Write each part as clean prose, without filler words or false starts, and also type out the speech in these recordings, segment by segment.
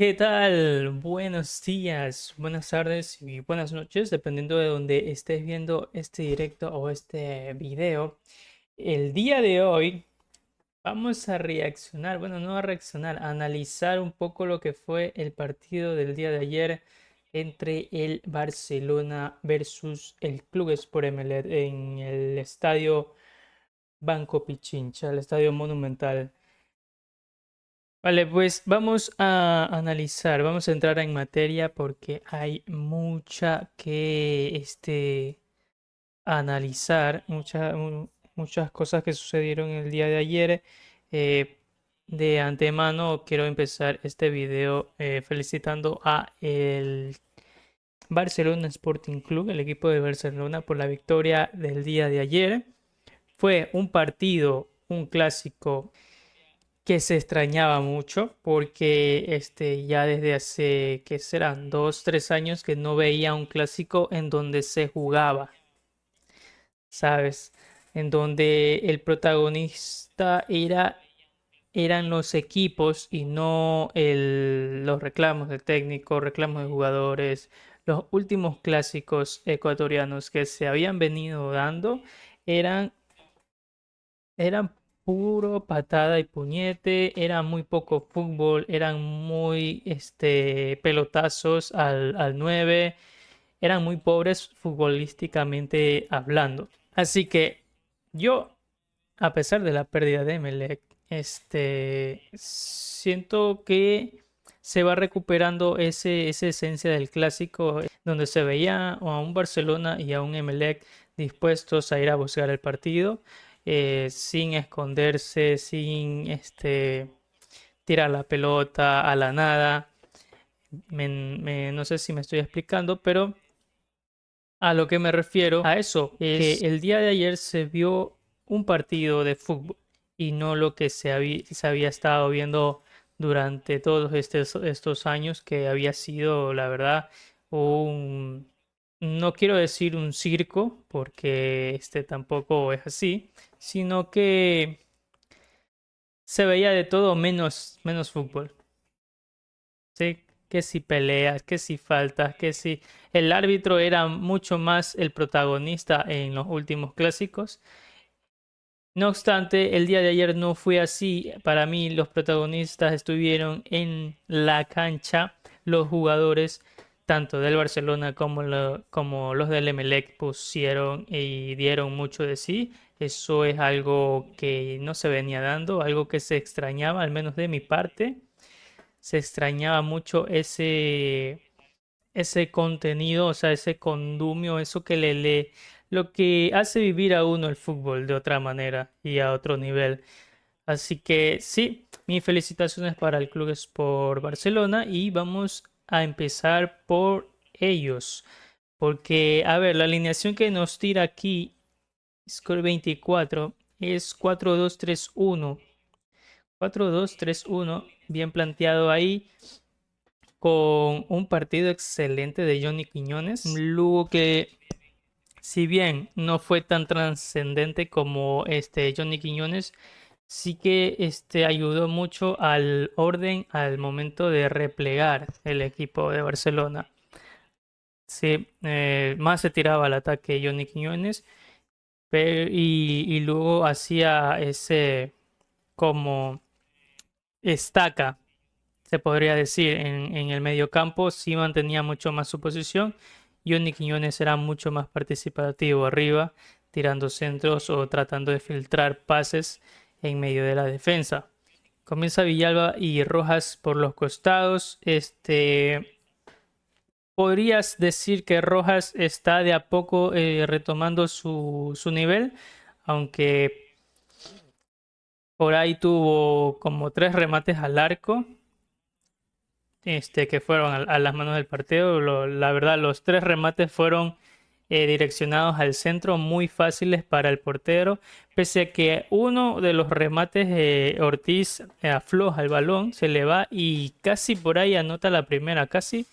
¿Qué tal? Buenos días, buenas tardes y buenas noches, dependiendo de donde estés viendo este directo o este video. El día de hoy vamos a reaccionar, bueno, no a reaccionar, a analizar un poco lo que fue el partido del día de ayer entre el Barcelona versus el Club Sport Emelec en el estadio Banco Pichincha, el estadio Monumental. Vale, pues vamos a analizar, vamos a entrar en materia porque hay mucha que analizar, muchas cosas que sucedieron el día de ayer. Eh, de antemano quiero empezar este video felicitando a el Barcelona Sporting Club, el equipo de Barcelona, por la victoria del día de ayer. Fue un partido, un clásico que se extrañaba mucho porque ya desde hace, ¿qué serán? 2, 3 años que no veía un clásico en donde se jugaba, ¿sabes? En donde el protagonista eran los equipos y no los reclamos del técnico, reclamos de jugadores. Los últimos clásicos ecuatorianos que se habían venido dando eran eran puro patada y puñete, era muy poco fútbol, eran muy pelotazos al 9, eran muy pobres futbolísticamente hablando. Así que yo, a pesar de la pérdida de Emelec, siento que se va recuperando esa esencia del clásico, donde se veía a un Barcelona y a un Emelec dispuestos a ir a buscar el partido, sin esconderse, sin tirar la pelota a la nada. No sé si me estoy explicando, pero a lo que me refiero a eso es que el día de ayer se vio un partido de fútbol y no lo que se había estado viendo durante todos estos años, que había sido, la verdad, un, no quiero decir un circo, porque este tampoco es así, sino que se veía de todo menos fútbol. Sí, que si peleas, que si faltas, que si el árbitro era mucho más el protagonista en los últimos clásicos. No obstante, el día de ayer no fue así. Para mí, los protagonistas estuvieron en la cancha, los jugadores, tanto del Barcelona como los del Emelec, pusieron y dieron mucho de sí. Eso es algo que no se venía dando, algo que se extrañaba, al menos de mi parte. Se extrañaba mucho ese contenido, o sea, ese condumio, eso que lo que hace vivir a uno el fútbol de otra manera y a otro nivel. Así que sí, mis felicitaciones para el Club Sport Barcelona y vamos a empezar por ellos. Porque, a ver, la alineación que nos tira aquí, Score 24, es 4-2-3-1. 4-2-3-1, bien planteado ahí, con un partido excelente de Johnny Quiñones. Un Lugo que, si bien no fue tan trascendente como Johnny Quiñones, sí que ayudó mucho al orden al momento de replegar el equipo de Barcelona. Sí, más se tiraba al ataque Johnny Quiñones, y luego hacía ese como estaca, se podría decir, en el mediocampo. Sí mantenía mucho más su posición. Johnny Quiñones era mucho más participativo arriba, tirando centros o tratando de filtrar pases en medio de la defensa. Comienza Villalba y Rojas por los costados. Podrías decir que Rojas está de a poco retomando su nivel, aunque por ahí tuvo como 3 remates al arco, que fueron a las manos del partido. La verdad, los 3 remates fueron direccionados al centro, muy fáciles para el portero, pese a que uno de los remates, Ortiz afloja el balón, se le va y casi por ahí anota la primera, casi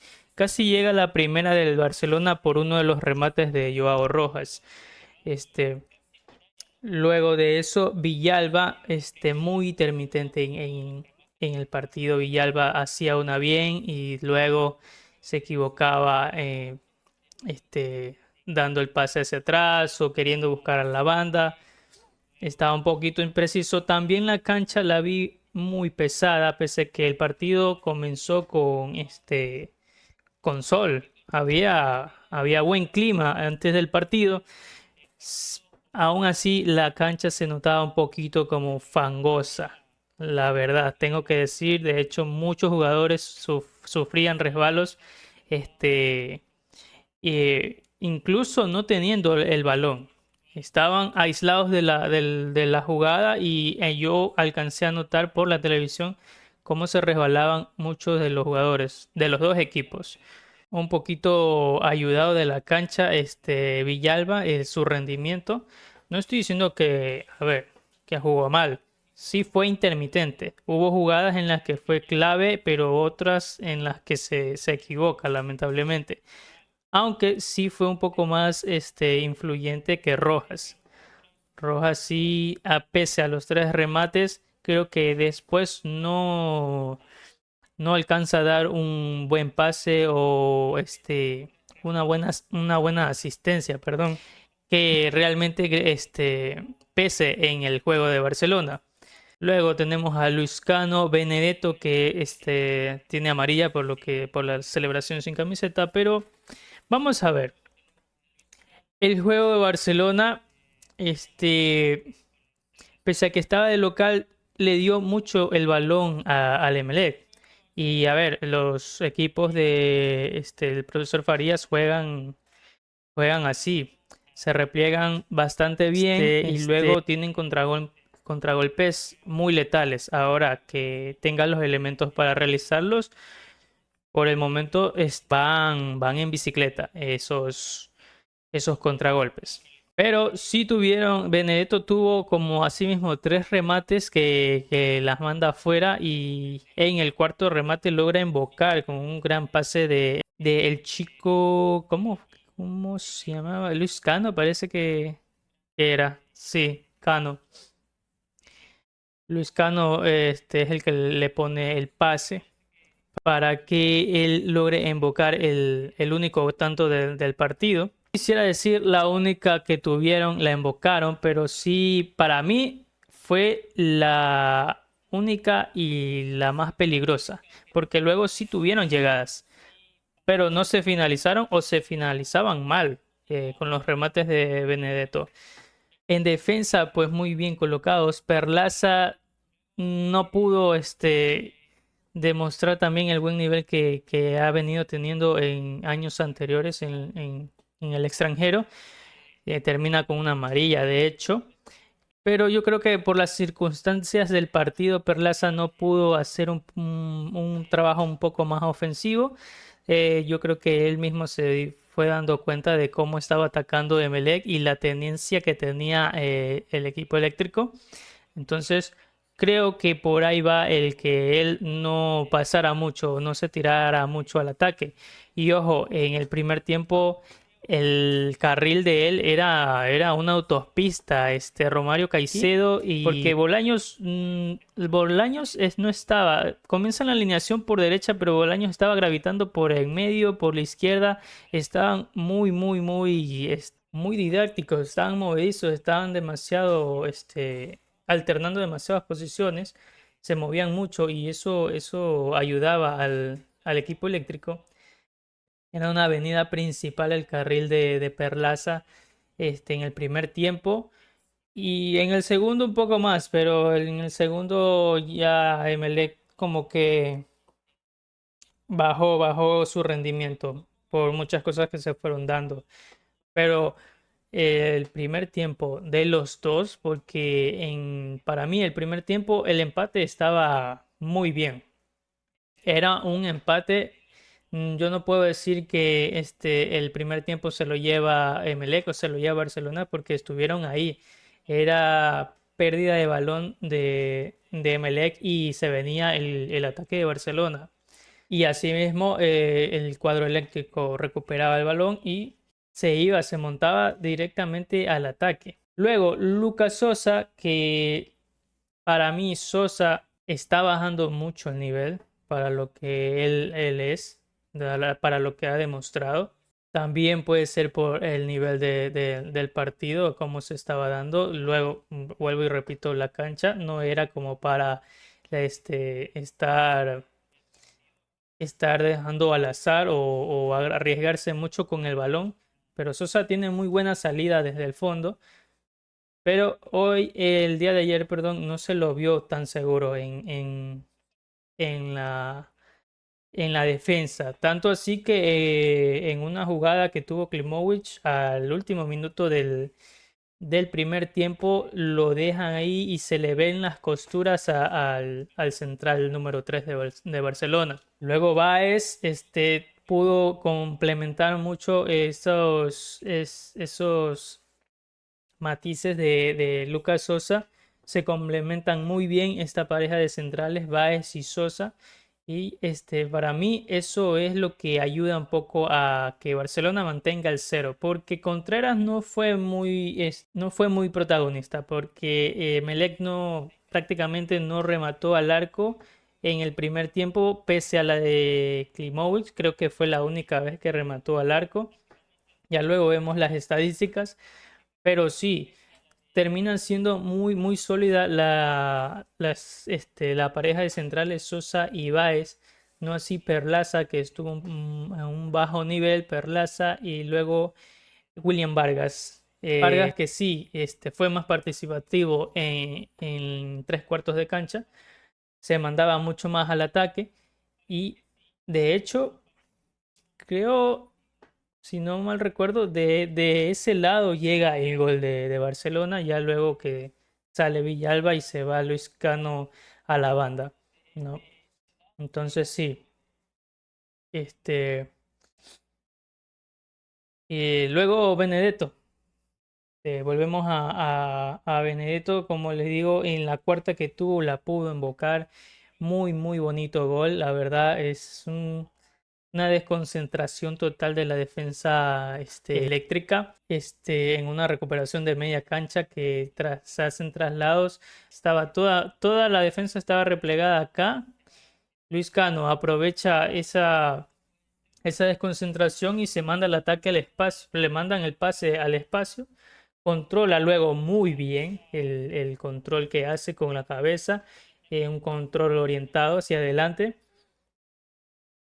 llega la primera del Barcelona por uno de los remates de Joao Rojas. Este, Luego de eso, Villalba, muy intermitente En el partido Villalba hacía una bien y luego se equivocaba dando el pase hacia atrás o queriendo buscar a la banda. Estaba un poquito impreciso. También la cancha la vi muy pesada, pese a que el partido comenzó con sol. Había buen clima antes del partido. S- Aún así, la cancha se notaba un poquito como fangosa. La verdad, tengo que decir, de hecho, muchos jugadores sufrían resbalos, este, incluso no teniendo el balón. Estaban aislados de la jugada y yo alcancé a notar por la televisión cómo se resbalaban muchos de los jugadores de los dos equipos. Un poquito ayudado de la cancha, Villalba, su rendimiento. No estoy diciendo que, a ver, que jugó mal. Sí fue intermitente. Hubo jugadas en las que fue clave, pero otras en las que se equivoca, lamentablemente. Aunque sí fue un poco más influyente que Rojas. Rojas sí, pese a los tres remates, creo que después no alcanza a dar un buen pase o una buena asistencia, perdón, que realmente pese en el juego de Barcelona. Luego tenemos a Luis Cano Benedetto que tiene amarilla por la celebración sin camiseta, pero vamos a ver. El juego de Barcelona, pese a que estaba de local, le dio mucho el balón al Emelec. Y a ver, los equipos de el profesor Farías juegan así. Se repliegan bastante bien y luego tienen contragolpes muy letales. Ahora que tengan los elementos para realizarlos, por el momento van en bicicleta esos contragolpes. Pero sí tuvieron, Benedetto tuvo como asimismo tres remates que las manda afuera y en el cuarto remate logra invocar con un gran pase de el chico, ¿cómo se llamaba? Luis Cano, parece que era. Sí, Cano. Luis Cano es el que le pone el pase para que él logre invocar el único tanto del partido. Quisiera decir la única que tuvieron, la invocaron, pero sí, para mí fue la única y la más peligrosa, porque luego sí tuvieron llegadas, pero no se finalizaron o se finalizaban mal con los remates de Benedetto. En defensa, pues muy bien colocados. Perlaza no pudo demostrar también el buen nivel que ha venido teniendo en años anteriores en el extranjero. Termina con una amarilla, de hecho. Pero yo creo que por las circunstancias del partido, Perlaza no pudo hacer un trabajo un poco más ofensivo. Yo creo que él mismo se fue dando cuenta de cómo estaba atacando Emelec y la tendencia que tenía el equipo eléctrico. Entonces, creo que por ahí va el que él no pasara mucho, no se tirara mucho al ataque. Y ojo, en el primer tiempo el carril de él era una autopista, Romario Caicedo, y porque Bolaños no estaba, comienza la alineación por derecha, pero Bolaños estaba gravitando por el medio, por la izquierda, estaban muy didácticos, estaban movedizos, estaban demasiado, alternando demasiadas posiciones, se movían mucho y eso ayudaba al equipo eléctrico. Era una avenida principal el carril de Perlaza en el primer tiempo y en el segundo un poco más, pero en el segundo ya Emelec como que bajó su rendimiento por muchas cosas que se fueron dando. Pero el primer tiempo de los dos, porque para mí el primer tiempo el empate estaba muy bien. Era un empate. Yo no puedo decir que el primer tiempo se lo lleva Emelec o se lo lleva Barcelona porque estuvieron ahí. Era pérdida de balón de Emelec y se venía el ataque de Barcelona. Y asimismo el cuadro eléctrico recuperaba el balón y se montaba directamente al ataque. Luego Lucas Sosa, que para mí Sosa está bajando mucho el nivel para lo que él es, para lo que ha demostrado. También puede ser por el nivel del partido, cómo se estaba dando. Luego, vuelvo y repito, la cancha no era como para estar dejando al azar o arriesgarse mucho con el balón. Pero Sosa tiene muy buena salida desde el fondo. Pero hoy, el día de ayer, perdón, no se lo vio tan seguro en la defensa. Tanto así que en una jugada que tuvo Klimovic al último minuto del primer tiempo lo dejan ahí y se le ven las costuras al central número 3 de Barcelona. Luego Baez pudo complementar mucho esos matices de Lucas Sosa. Se complementan muy bien esta pareja de centrales, Baez y Sosa. Y para mí eso es lo que ayuda un poco a que Barcelona mantenga el cero, porque Contreras no fue muy protagonista, porque Melec prácticamente no remató al arco en el primer tiempo, pese a la de Klimovic, creo que fue la única vez que remató al arco. Ya luego vemos las estadísticas, pero sí, terminan siendo muy, muy sólida la pareja de centrales Sosa y Báez, no así Perlaza, que estuvo a un bajo nivel, Perlaza, y luego William Vargas. Vargas que sí, fue más participativo en tres cuartos de cancha, se mandaba mucho más al ataque y de hecho creo, si no mal recuerdo, de ese lado llega el gol de Barcelona, ya luego que sale Villalba y se va Luis Cano a la banda, ¿no? Entonces sí, este, y luego Benedetto, volvemos a Benedetto, como les digo, en la cuarta que tuvo la pudo invocar, muy, muy bonito gol, la verdad es una desconcentración total de la defensa eléctrica en una recuperación de media cancha que se hacen traslados. Estaba toda la defensa estaba replegada acá. Luis Cano aprovecha esa desconcentración y se manda el ataque al espacio. Le mandan el pase al espacio. Controla luego muy bien el control que hace con la cabeza. Un control orientado hacia adelante,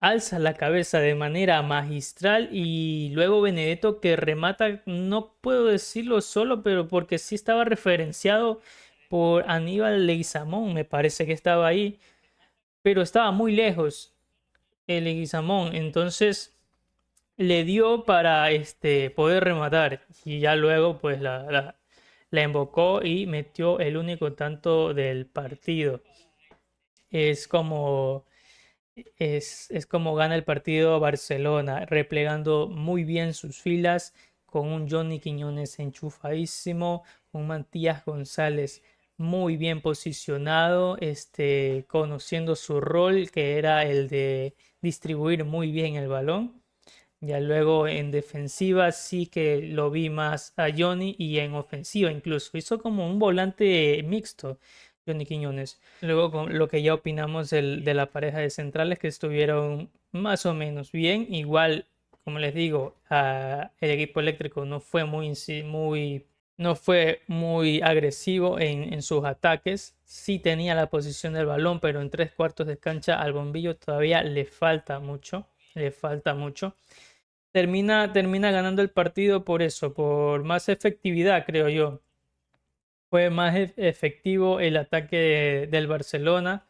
alza la cabeza de manera magistral y luego Benedetto que remata, no puedo decirlo solo, pero porque sí estaba referenciado por Aníbal Leguizamón, me parece que estaba ahí, pero estaba muy lejos el Leguizamón, entonces le dio para poder rematar y ya luego pues la invocó y metió el único tanto del partido. Es como es como gana el partido Barcelona, replegando muy bien sus filas, con un Johnny Quiñones enchufadísimo, un Matías González muy bien posicionado, conociendo su rol, que era el de distribuir muy bien el balón. Ya luego en defensiva sí que lo vi más a Johnny y en ofensiva incluso. Hizo como un volante mixto, Johnny Quiñones. Luego con lo que ya opinamos de la pareja de centrales que estuvieron más o menos bien. Igual, como les digo, el equipo eléctrico no fue muy agresivo en sus ataques. Sí tenía la posición del balón, pero en tres cuartos de cancha al bombillo todavía le falta mucho. Le falta mucho. Termina ganando el partido por eso, por más efectividad, creo yo. Fue más efectivo el ataque del Barcelona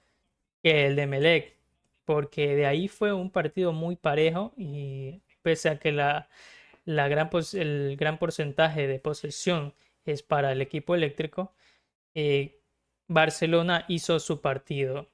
que el de Melec, porque de ahí fue un partido muy parejo y pese a que el gran porcentaje de posesión es para el equipo eléctrico, eh, Barcelona hizo su partido.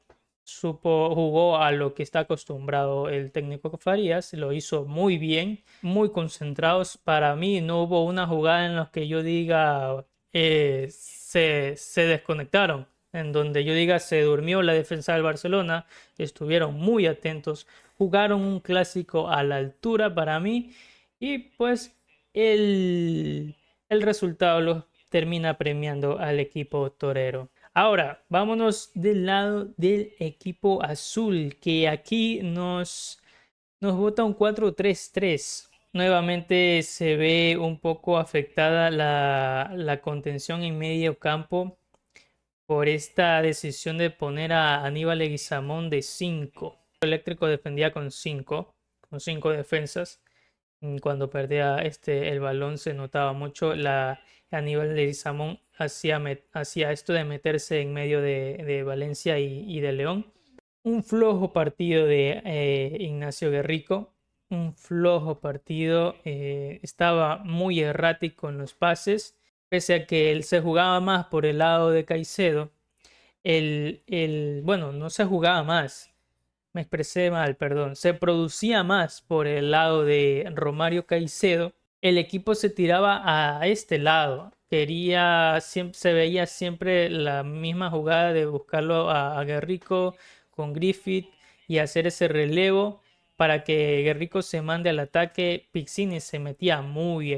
Jugó a lo que está acostumbrado el técnico Farías, lo hizo muy bien, muy concentrados. Para mí no hubo una jugada en la que yo diga se desconectaron, en donde yo diga se durmió la defensa del Barcelona, estuvieron muy atentos, jugaron un clásico a la altura para mí y pues el resultado los termina premiando al equipo torero. Ahora, vámonos del lado del equipo azul, que aquí nos bota un 4-3-3. Nuevamente se ve un poco afectada la contención en medio campo por esta decisión de poner a Aníbal Leguizamón de 5. Eléctrico defendía con 5 defensas. Cuando perdía el balón se notaba mucho. Aníbal Leguizamón hacía esto de meterse en medio de Valencia y de León. Un flojo partido de Ignacio Guerrico, un flojo partido, estaba muy errático en los pases, pese a que él se jugaba más por el lado de Caicedo. Bueno, no se jugaba más, me expresé mal, perdón, se producía más por el lado de Romario Caicedo. El equipo se tiraba a este lado, se veía siempre la misma jugada de buscarlo a Guerrico con Griffith y hacer ese relevo para que Guerrico se mande al ataque. Pixini se metía muy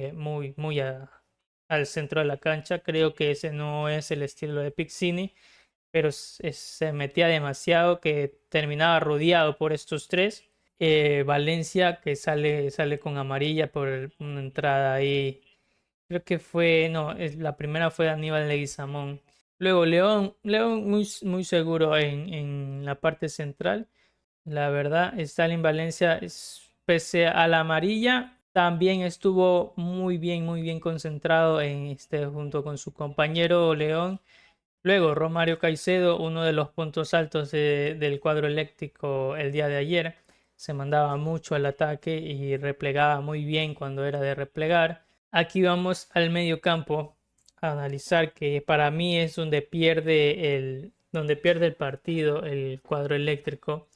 al centro de la cancha. Creo que ese no es el estilo de Pixini, pero se metía demasiado, que terminaba rodeado por estos tres. Valencia que sale con amarilla por una entrada ahí. Creo que fue, no, la primera fue Aníbal Leguizamón. Luego León muy seguro en la parte central. La verdad, Stalin Valencia, pese a la amarilla, también estuvo muy bien concentrado junto con su compañero León. Luego, Romario Caicedo, uno de los puntos altos del cuadro eléctrico el día de ayer, se mandaba mucho al ataque y replegaba muy bien cuando era de replegar. Aquí vamos al medio campo a analizar, que para mí es donde pierde el partido el cuadro eléctrico,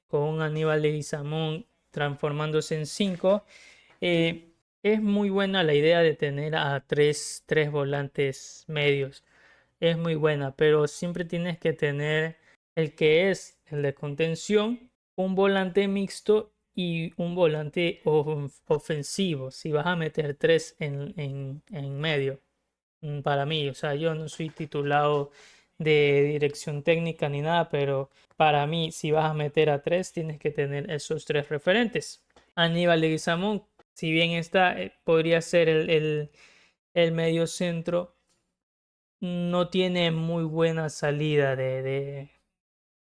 con un Aníbal Leguizamón transformándose en 5. Es muy buena la idea de tener a tres volantes medios. Es muy buena, pero siempre tienes que tener el que es el de contención, un volante mixto y un volante ofensivo. Si vas a meter tres en medio, para mí, o sea, yo no soy titulado de dirección técnica ni nada, pero para mí, si vas a meter a tres, tienes que tener esos tres referentes. Aníbal Leguizamón, si bien está, podría ser el medio centro, no tiene muy buena salida desde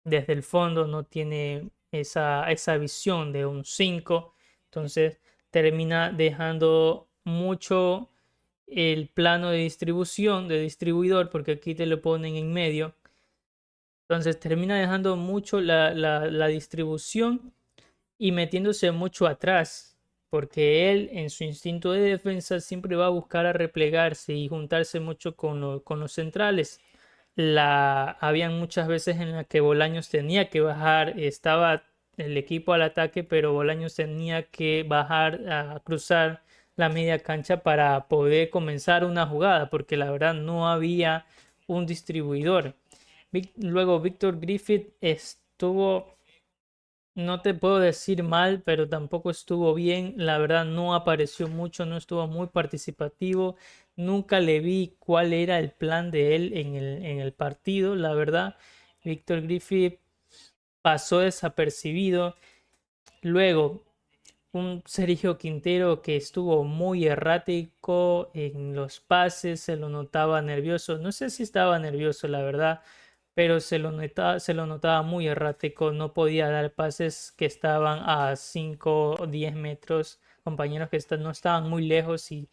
el fondo, no tiene esa visión de un 5, entonces termina dejando mucho el plano de distribución, de distribuidor, porque aquí te lo ponen en medio, entonces termina dejando mucho la distribución y metiéndose mucho atrás, porque él en su instinto de defensa siempre va a buscar a replegarse y juntarse mucho con los centrales. Habían muchas veces en las que Bolaños tenía que bajar, estaba el equipo al ataque, pero Bolaños tenía que bajar a cruzar la media cancha para poder comenzar una jugada, porque la verdad no había un distribuidor. Luego Víctor Griffith estuvo, no te puedo decir mal, pero tampoco estuvo bien. La verdad no apareció mucho, no estuvo muy participativo. Nunca le vi cuál era el plan de él en el partido. La verdad, Víctor Griffith pasó desapercibido. Luego, un Sergio Quintero que estuvo muy errático en los pases, se lo notaba nervioso. No sé si estaba nervioso, la verdad, pero se lo notaba muy errático. No podía dar pases que estaban a 5 o 10 metros, compañeros que no estaban muy lejos, y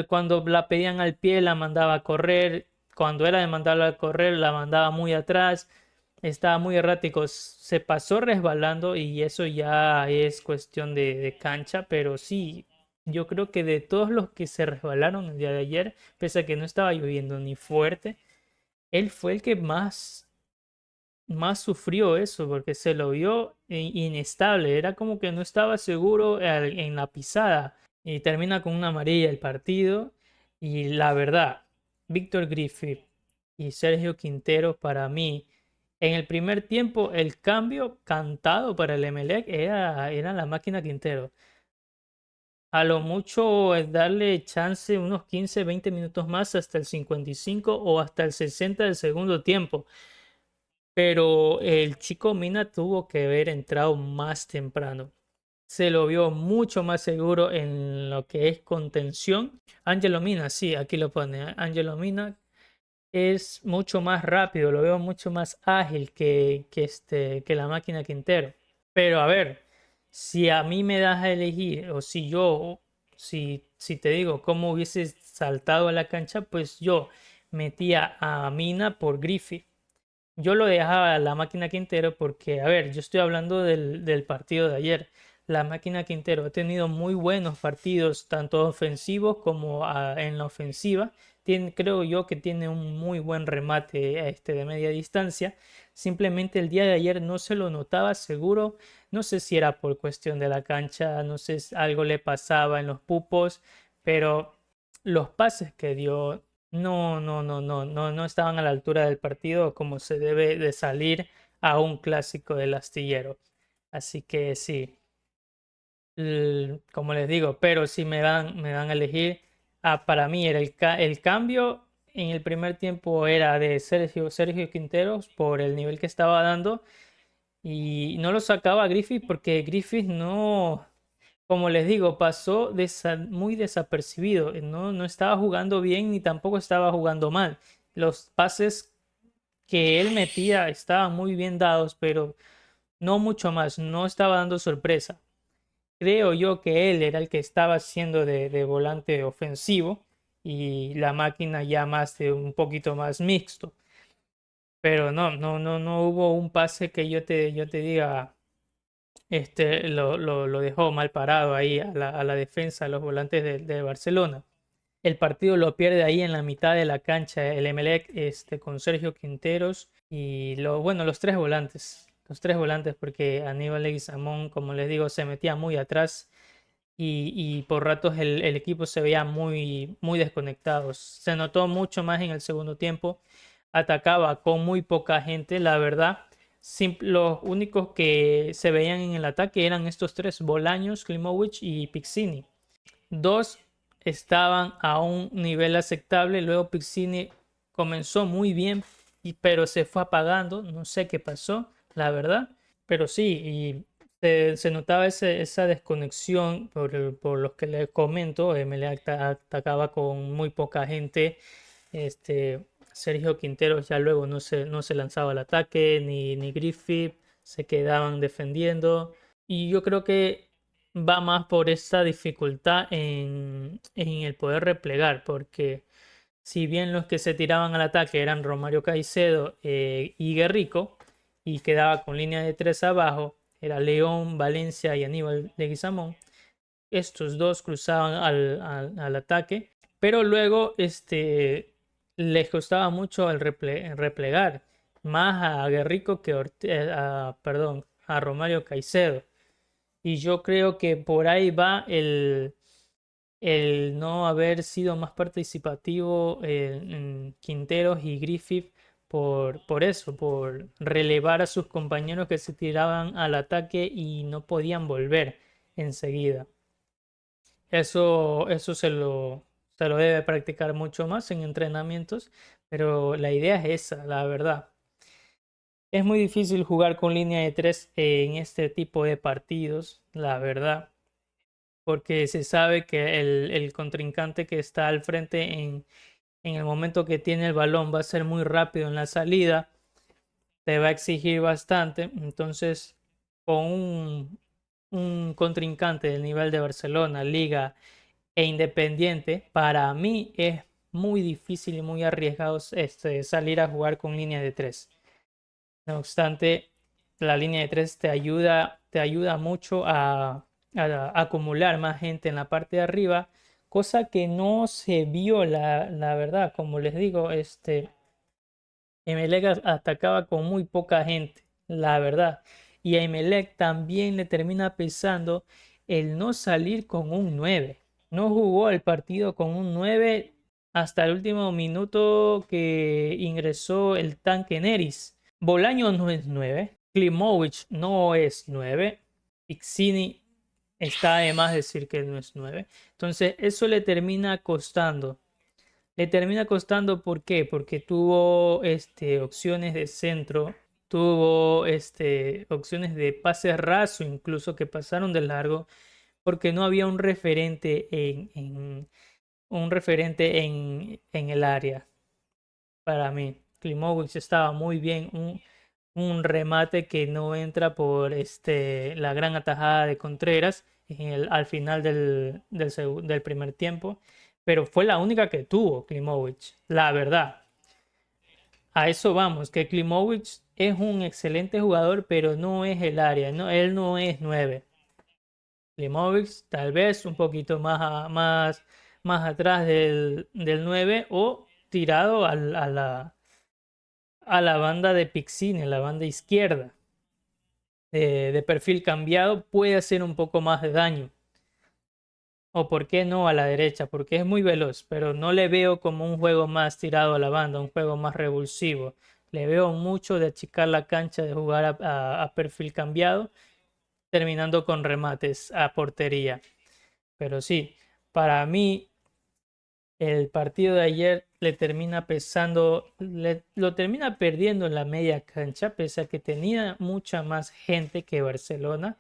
cuando la pedían al pie la mandaba a correr. Cuando era de mandarla a correr, la mandaba muy atrás. Estaba muy errático, se pasó resbalando y eso ya es cuestión de cancha, pero sí, yo creo que de todos los que se resbalaron el día de ayer, pese a que no estaba lloviendo ni fuerte, él fue el que más sufrió eso, porque se lo vio inestable, era como que no estaba seguro en la pisada, y termina con una amarilla el partido. Y la verdad, Víctor Griffith y Sergio Quintero, para mí, en el primer tiempo, el cambio cantado para el Emelec era la máquina Quintero. A lo mucho es darle chance unos 15, 20 minutos más hasta el 55 o hasta el 60 del segundo tiempo. Pero el chico Mina tuvo que haber entrado más temprano. Se lo vio mucho más seguro en lo que es contención. Angelo Mina, sí, aquí lo pone. Angelo Mina es mucho más rápido, lo veo mucho más ágil que la máquina Quintero. Pero a ver, si a mí me das a elegir, o si te digo cómo hubiese saltado a la cancha, pues yo metía a Mina por Griffith. Yo lo dejaba a la máquina Quintero porque, a ver, yo estoy hablando del partido de ayer. La máquina Quintero ha tenido muy buenos partidos, tanto ofensivos como en la ofensiva. Creo yo que tiene un muy buen remate de media distancia. Simplemente el día de ayer no se lo notaba seguro. No sé si era por cuestión de la cancha, no sé si algo le pasaba en los pupos, pero los pases que dio no estaban a la altura del partido como se debe de salir a un clásico del astillero. Así que sí, como les digo, pero si me dan a elegir, para mí era el cambio en el primer tiempo era de Sergio Quinteros por el nivel que estaba dando y no lo sacaba Griffith porque Griffith no, como les digo, pasó muy desapercibido. No estaba jugando bien ni tampoco estaba jugando mal. Los pases que él metía estaban muy bien dados, pero no mucho más. No estaba dando sorpresa. Creo yo que él era el que estaba haciendo de volante ofensivo y la máquina ya más de un poquito más mixto. Pero no hubo un pase que yo te diga lo dejó mal parado ahí a la defensa, a los volantes de Barcelona. El partido lo pierde ahí en la mitad de la cancha el Emelec con Sergio Quinteros y bueno, los tres volantes porque Aníbal Leguizamón, como les digo, se metía muy atrás y por ratos el equipo se veía muy, muy desconectados. Se notó mucho más en el segundo tiempo. Atacaba con muy poca gente, la verdad. Los únicos que se veían en el ataque eran estos tres, Bolaños, Klimovic y Pixini. Dos estaban a un nivel aceptable, luego Pixini comenzó muy bien, pero se fue apagando, no sé qué pasó, la verdad, pero sí, y se notaba esa desconexión por los que les comento, MLE atacaba con muy poca gente, Sergio Quinteros ya luego no se lanzaba al ataque, ni Griffith, se quedaban defendiendo. Y yo creo que va más por esa dificultad en el poder replegar, porque si bien los que se tiraban al ataque eran Romario Caicedo y Guerrico, y quedaba con línea de tres abajo, era León, Valencia y Aníbal Leguizamón, estos dos cruzaban al ataque, pero luego les costaba mucho el replegar, más a Guerrico que perdón, a Romario Caicedo. Y yo creo que por ahí va el no haber sido más participativo en Quinteros y Griffith por eso, por relevar a sus compañeros que se tiraban al ataque y no podían volver enseguida. Eso se lo debe practicar mucho más en entrenamientos, pero la idea es esa, la verdad. Es muy difícil jugar con línea de tres en este tipo de partidos, la verdad, porque se sabe que el contrincante que está al frente en el momento que tiene el balón va a ser muy rápido en la salida, te va a exigir bastante. Entonces, con un contrincante del nivel de Barcelona, Liga e Independiente, para mí es muy difícil y muy arriesgado salir a jugar con línea de tres. No obstante, la línea de tres te ayuda mucho a acumular más gente en la parte de arriba, cosa que no se vio, la verdad. Como les digo, Emelec atacaba con muy poca gente, la verdad. Y a Emelec también le termina pesando el no salir con un 9. No jugó el partido con un 9 hasta el último minuto que ingresó el tanque Neris. Bolaño no es 9. Klimovic no es 9. Pixini Está de más decir que no es 9. Entonces, eso le termina costando. Le termina costando, ¿por qué? Porque tuvo opciones de centro, tuvo opciones de pase raso, incluso que pasaron de largo, porque no había un referente en el área. Para mí, Klimovic estaba muy bien, un remate que no entra por la gran atajada de Contreras al final del primer tiempo, pero fue la única que tuvo Klimovic, la verdad. A eso vamos, que Klimovic es un excelente jugador, pero no es el área, no, él no es 9. Klimovic tal vez un poquito más atrás del 9 o tirado a la banda de Pixine, la banda izquierda, de perfil cambiado, puede hacer un poco más de daño. O por qué no a la derecha, porque es muy veloz, pero no le veo como un juego más tirado a la banda, un juego más revulsivo. Le veo mucho de achicar la cancha, de jugar a perfil cambiado, terminando con remates a portería. Pero sí, para mí el partido de ayer le termina pesando, lo termina perdiendo en la media cancha, pese a que tenía mucha más gente que Barcelona.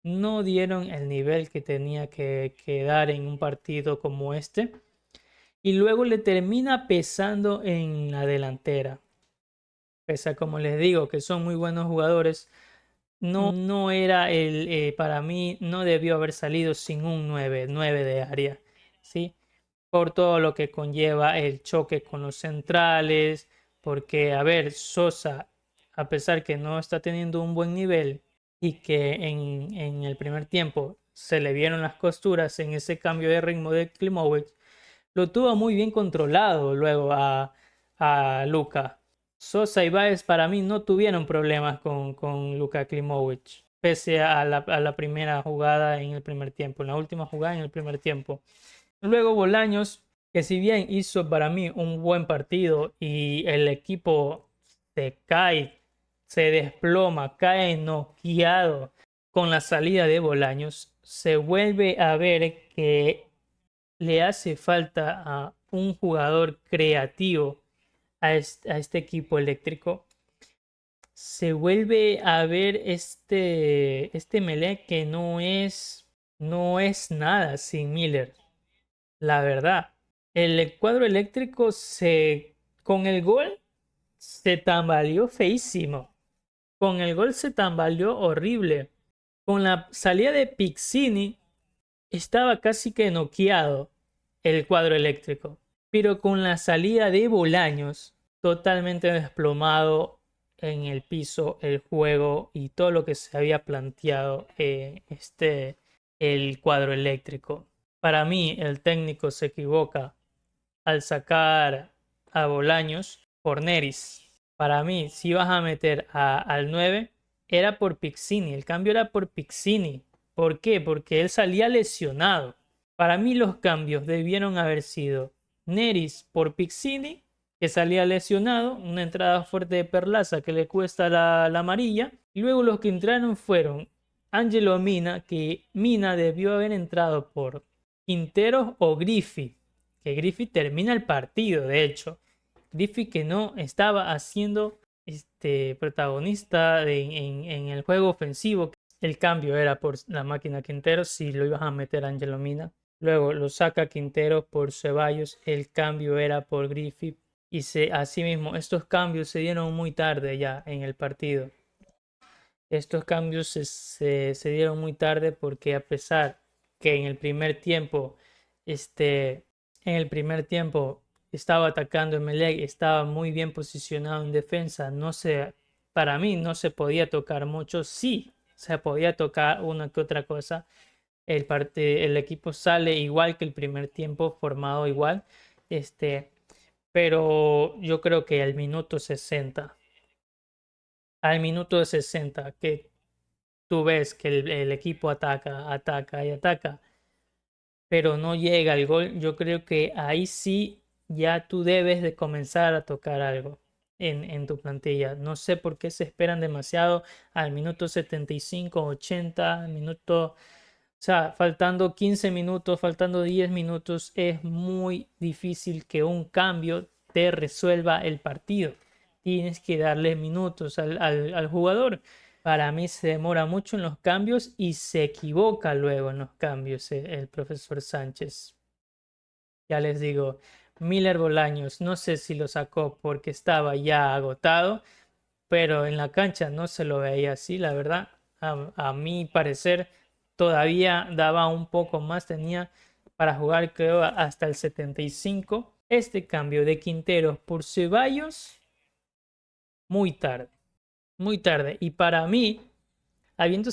No dieron el nivel que tenía que dar en un partido como este. Y luego le termina pesando en la delantera. Pese a, como les digo, que son muy buenos jugadores, no era para mí, no debió haber salido sin un 9 de área, ¿sí? Por todo lo que conlleva el choque con los centrales, porque, a ver, Sosa, a pesar que no está teniendo un buen nivel y que en el primer tiempo se le vieron las costuras en ese cambio de ritmo de Klimovic, lo tuvo muy bien controlado luego a Luka. Sosa y Baez para mí no tuvieron problemas con Luka Klimovic, pese a la primera jugada en el primer tiempo, en la última jugada en el primer tiempo. Luego Bolaños, que si bien hizo para mí un buen partido y el equipo se cae, se desploma, cae noqueado con la salida de Bolaños, se vuelve a ver que le hace falta a un jugador creativo a este equipo eléctrico. Se vuelve a ver este Melec que no es nada sin Miller, la verdad. El cuadro eléctrico con el gol se tambaleó feísimo. Con el gol se tambaleó horrible. Con la salida de Pixini estaba casi que noqueado el cuadro eléctrico. Pero con la salida de Bolaños, totalmente desplomado en el piso el juego y todo lo que se había planteado el cuadro eléctrico. Para mí, el técnico se equivoca al sacar a Bolaños por Neris. Para mí, si vas a meter al 9, era por Pixini. El cambio era por Pixini. ¿Por qué? Porque él salía lesionado. Para mí los cambios debieron haber sido Neris por Pixini, que salía lesionado, una entrada fuerte de Perlaza que le cuesta la amarilla. Y luego los que entraron fueron Angelo Mina, que Mina debió haber entrado por Quinteros o Griffith, que Griffith termina el partido, de hecho. Griffith que no estaba haciendo protagonista en el juego ofensivo. El cambio era por la máquina Quinteros si lo ibas a meter a Angelo Mina. Luego lo saca Quinteros por Ceballos. El cambio era por Griffith. Y asimismo, estos cambios se dieron muy tarde ya en el partido. Estos cambios se dieron muy tarde porque a pesar que en el primer tiempo estaba atacando Emelec, estaba muy bien posicionado en defensa, para mí no se podía tocar mucho, sí se podía tocar una que otra cosa. El equipo sale igual que el primer tiempo, formado igual, pero yo creo que al minuto 60 que tú ves que el equipo ataca, ataca y ataca, pero no llega el gol, yo creo que ahí sí ya tú debes de comenzar a tocar algo en tu plantilla. No sé por qué se esperan demasiado al minuto 75, 80, al minuto O sea, faltando 15 minutos, faltando 10 minutos, es muy difícil que un cambio te resuelva el partido. Tienes que darle minutos al jugador. Para mí se demora mucho en los cambios y se equivoca luego en los cambios el profesor Sánchez. Ya les digo, Miller Bolaños, no sé si lo sacó porque estaba ya agotado, pero en la cancha no se lo veía así, la verdad. A mi parecer, todavía daba un poco más, tenía para jugar, creo, hasta el 75. Este cambio de Quinteros por Ceballos, muy tarde, muy tarde. Y para mí, habiendo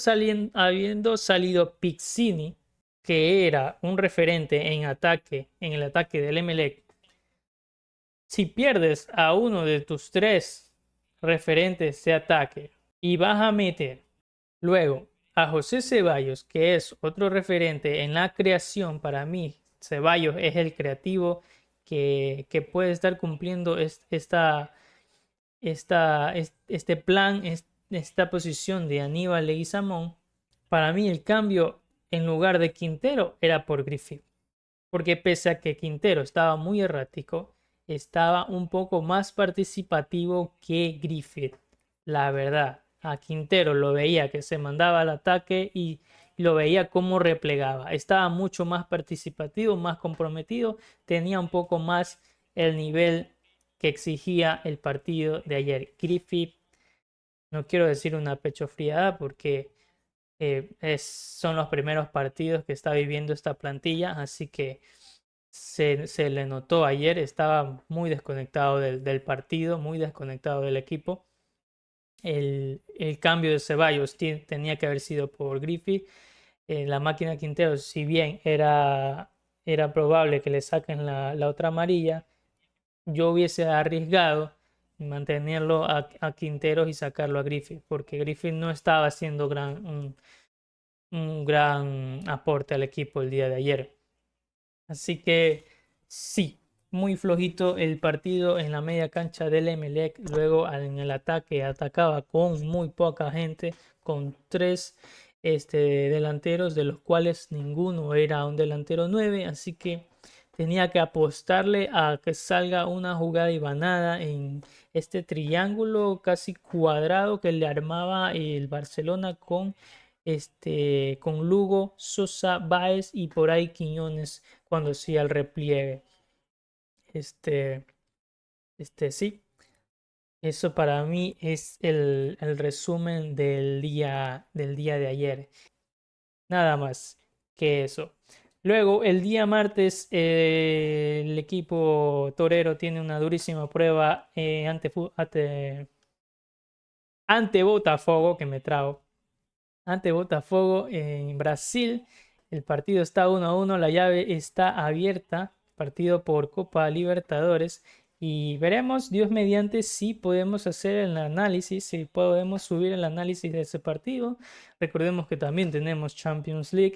salido Pizzini, que era un referente en ataque, en el ataque del Emelec, si pierdes a uno de tus tres referentes de ataque y vas a meter luego a José Ceballos, que es otro referente en la creación, para mí Ceballos es el creativo que puede estar cumpliendo este plan, esta posición de Aníbal Leguizamón. Para mí el cambio en lugar de Quintero era por Griffith, porque pese a que Quintero estaba muy errático, estaba un poco más participativo que Griffith. La verdad, a Quintero lo veía que se mandaba al ataque y lo veía cómo replegaba. Estaba mucho más participativo, más comprometido, tenía un poco más el nivel que exigía el partido de ayer. Griffith, no quiero decir una pechofriada porque son los primeros partidos que está viviendo esta plantilla, así que se le notó ayer, estaba muy desconectado del partido, muy desconectado del equipo. El cambio de Ceballos tenía que haber sido por Griffith. La máquina Quintero, si bien era probable que le saquen la otra amarilla, yo hubiese arriesgado mantenerlo a Quinteros y sacarlo a Griffith, porque Griffith no estaba haciendo un gran aporte al equipo el día de ayer. Así que sí, muy flojito el partido en la media cancha del Emelec. Luego en el ataque atacaba con muy poca gente, con tres delanteros, de los cuales ninguno era un delantero 9. Así que tenía que apostarle a que salga una jugada ibanada en este triángulo casi cuadrado que le armaba el Barcelona con Lugo, Sosa, Báez y por ahí Quiñones cuando hacía el repliegue. Este, sí, eso para mí es el resumen del día de ayer. Nada más que eso. Luego, el día martes, el equipo torero tiene una durísima prueba ante Botafogo, que me trago. Ante Botafogo en Brasil. El partido está 1-1, la llave está abierta, partido por Copa Libertadores. Y veremos, Dios mediante, si podemos hacer el análisis, si podemos subir el análisis de ese partido. Recordemos que también tenemos Champions League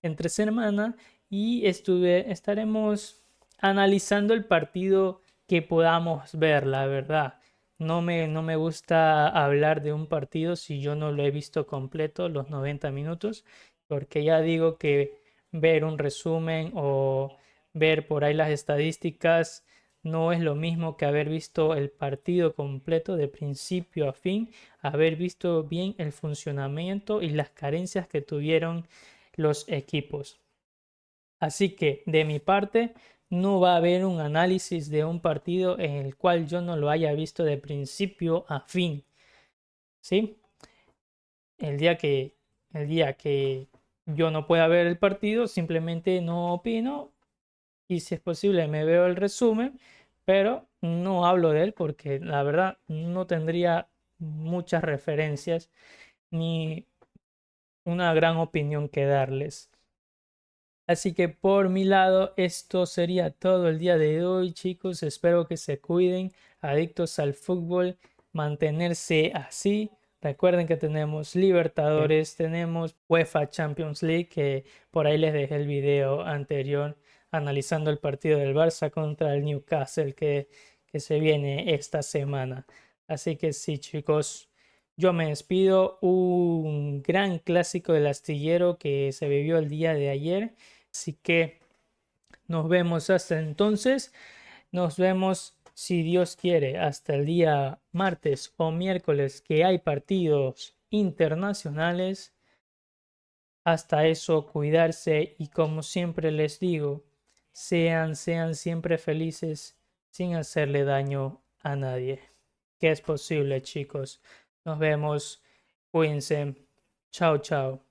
entre semana y estaremos analizando el partido que podamos ver, la verdad. No me gusta hablar de un partido si yo no lo he visto completo, los 90 minutos, porque ya digo que ver un resumen o ver por ahí las estadísticas no es lo mismo que haber visto el partido completo de principio a fin, haber visto bien el funcionamiento y las carencias que tuvieron los equipos. Así que de mi parte no va a haber un análisis de un partido en el cual yo no lo haya visto de principio a fin. ¿Sí? El día que, el día que yo no pueda ver el partido, simplemente no opino y si es posible me veo el resumen, pero no hablo de él porque la verdad no tendría muchas referencias ni una gran opinión que darles. Así que por mi lado, esto sería todo el día de hoy, chicos. Espero que se cuiden, adictos al fútbol, mantenerse así. Recuerden que tenemos Libertadores, tenemos UEFA Champions League, que por ahí les dejé el video anterior analizando el partido del Barça contra el Newcastle que se viene esta semana. Así que sí, chicos, Yo me despido. Un gran clásico del astillero que se vivió el día de ayer. Así que nos vemos hasta entonces. Nos vemos, si Dios quiere, hasta el día martes o miércoles que hay partidos internacionales. Hasta eso, cuidarse y como siempre les digo, sean siempre felices sin hacerle daño a nadie. Que es posible, chicos. Nos vemos. Cuídense. Chao, chao.